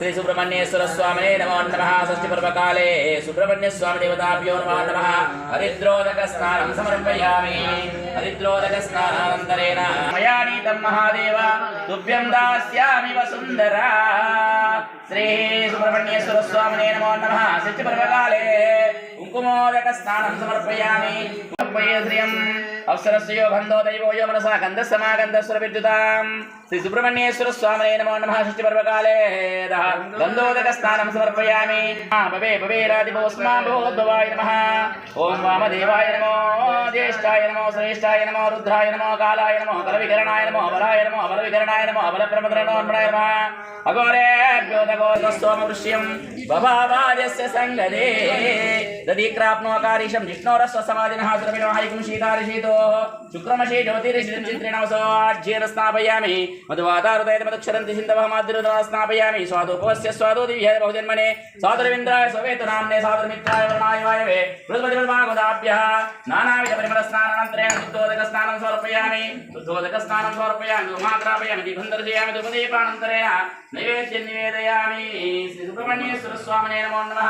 श्री सुब्रह्मण्येश्वर स्वामिने नमो नमः। षष्ठीपर्वकाले सुब्रह्मण्य स्वामी देवताभ्यो नमो नमः। हरिद्रोदक स्नानं समर्पयामि। हरिद्रोदक स्नानानन्तरेण मया नीतं महादेव तुभ्यं दास्यामि वसुन्धरा। श्री सुब्रह्मण्येश्वर स्वामिने नमो नमः। षष्ठीपर्वकाले कुङ्कुमोदक स्नानं समर्पयामि। श्रियम् अवसरस्यो बन्धो दैवो यो मनसा गन्धस्समागन्धस्वर विद्युतां श्री सुब्रह्मण्येश्वर स्वामिने नमो नमः। षष्ठीपर्वकाले गन्धोदक स्नानं समर्पयामि। भवे भवेरादिभोस्मा भवोद्भवाय नमः। ओं वामदेवाय नमो, ज्येष्ठाय नमो, श्रेष्ठाय नमो, रुद्राय नमो, कालाय नमो, कलविकरणाय नमो, बलाय नमो, बलविकरणाय नमो, बलप्रमदनाय नमः। अघोरेभ्यो दघोस्तोमवृष्यं भवावाजस्य संगदे दधिक्राप्नोकारीशं जिष्णोरस्वसमाधिनः सुरभिनः हैकुं शीतारिशीतो शुक्रमशी ज्योतिरिशिं चित्रिणवसोज्येन स्नापयामि। मधुवातारुदयत मधुक्षरन्ति सिन्धवः माद्रिरुदः स्नापयामि। स्वादुपस्य स्वादो दिव्याय बहुजन्मने स्वादुरविन्द्राय सवेतनाम्ने स्वादुरमित्राय वर्णाय वायवे बृहस्पतिर्मागोदाभ्यः नानाविधपरिमलस्नानानन्तरेण शुद्धोदकस्नानं समर्पयामि। शुद्धोदकस्नानं समर्पयामि। धूमाग्रापयामि। दीपन्दर्शयामि। धूपदीपानन्तरेण नैवेद्यं निवेदयामि। श्री सुब्रह्मण्येश्वर स्वामिने नमो नमः।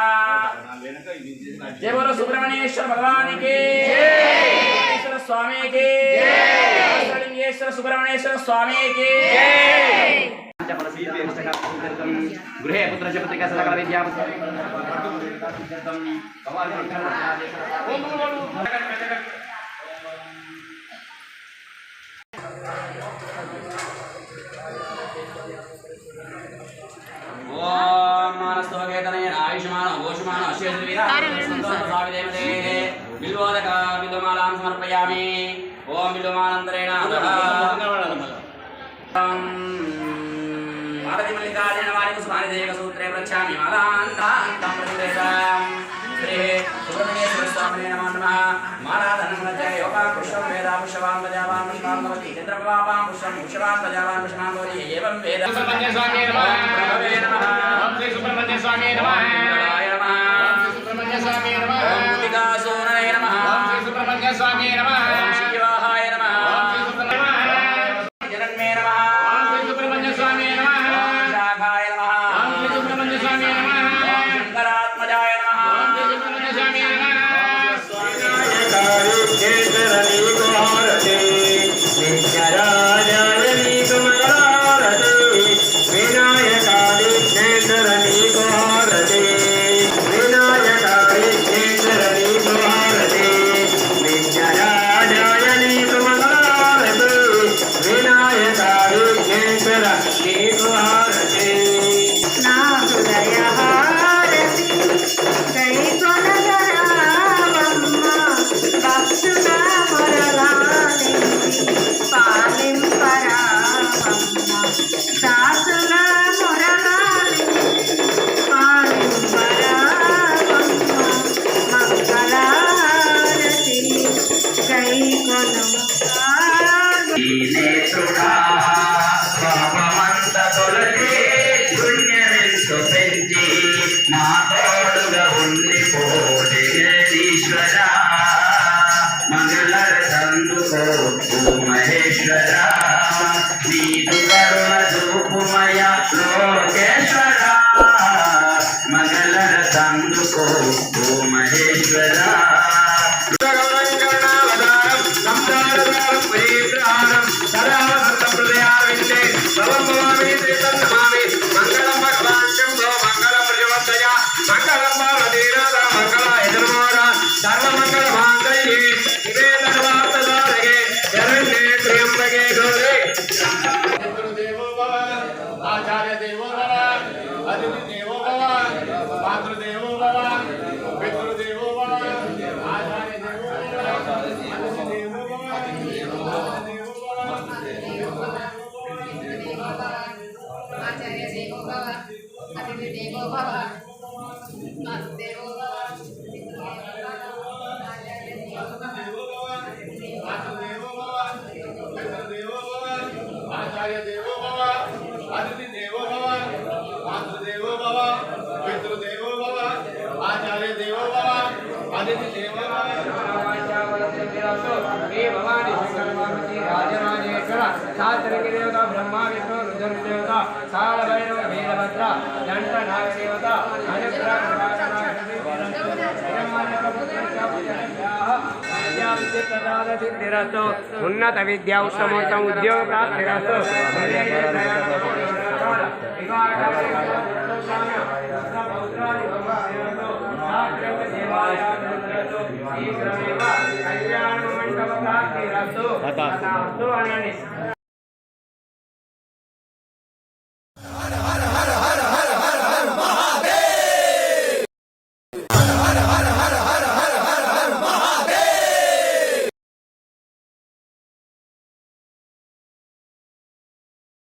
जय बोलो सुब्रह्मण्येश्वर भगवान की जय। स्वामी की जय। सुब्रह्मण्येश्वर स्वामी की जय। गृहे पुत्रस्य पुत्रिका सकल विद्या ओम मानस्तोकेतनेन आयुष्मान घोषमान अशेषवीरादेवते बिल्वोदक बिल्वमालां समर्पयामि। ओम बिल्वमानन्तरेण मालतिमल्लिकार्जुन वाणिकुसुमानिदेकसूत्रे प्रच्छामि मालान्तां प्रतिदेशां। श्री सुब्रह्मण्येश्वर स्वामिने नमो नमः। मालाधनं रचय योगा पुष्पं वेदा पुष्पवान् प्रजावान् पुष्पान् भवति चन्द्रप्रभावां पुष्पं पुष्पवान् प्रजावान् पुष्पान् भवति एवं वेद। सुब्रह्मण्य स्वामिने नमः। प्रभवे नमः। ओम श्री सुब्रह्मण्य स्वामिने नमः। नमः। ओम श्री सुब्रह्मण्य स्वामिने नमः। ओम मुदिकासोनये नमः। ओम श्री सुब्रह्मण्य स्वामिने नमः। ओम शिवाहाय नमः। ओम श्री सुब्रह्मण्य जनन्मे नमः। ओम श्री सुब्रह्मण्य स्वामिने नमः। ओम शाखाय नमः। ओम श्री सुब्रह्मण्य स्वामिने नमः। ओम शंकरात्मजाय नमः। ओम श्री सुब्रह्मण्य स्वामिने नमः। शास्त्र के देवता ब्रह्मा विष्णु रुद्र देवता साल भैरव वीरभद्र ఉన్నత విద్యా ఉత్తమోత్తమ ఉద్యోగ ప్రాప్తిరస్తు. కళ్యాణ మండప ప్రాప్తిరస్తు.